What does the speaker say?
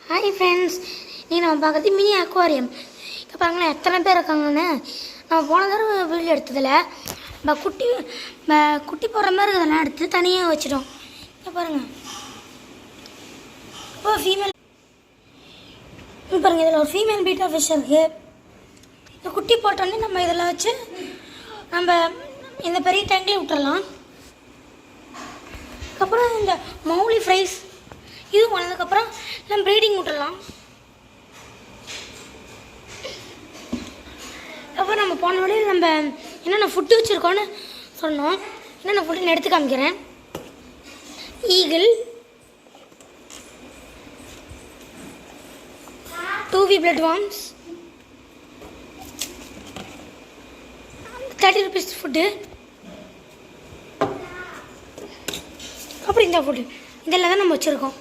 Hi friends, நீங்கள் நம்ம பார்க்குறது மினி அக்வாரியம். இப்போ பாருங்களேன் எத்தனை பேர் இருக்காங்கன்னு. நம்ம போன தடவை வீடியோ எடுத்ததில் நம்ம குட்டி போடுற மாதிரி இதெல்லாம் எடுத்து தனியாக வச்சிட்டோம். இப்போ பாருங்கள், இப்போ ஃபீமேல் பாருங்கள், இதில் ஒரு ஃபீமேல் பீட்டா ஃபிஷ் இருக்குது. இந்த குட்டி போட்டோன்னே நம்ம இதில் வச்சு நம்ம இந்த பெரிய டேங்க்லேயே விட்டுறலாம். அதுக்கப்புறம் இந்த மௌலி ஃப்ரைஸ் இது வந்ததுக்கப்புறம் நம்ம ப்ரீடிங் விட்டுடலாம். அப்புறம் நம்ம போன வழியில் நம்ம என்னென்ன ஃபுட்டு வச்சுருக்கோன்னு சொன்னோம். என்னென்ன ஃபுட்டுன்னு எடுத்து காமிக்கிறேன். Eagle, 2V blood worms, 30 rupees food, அப்புறம் இந்த ஃபுட்டு இதெல்லாம் தான் நம்ம வச்சுருக்கோம்.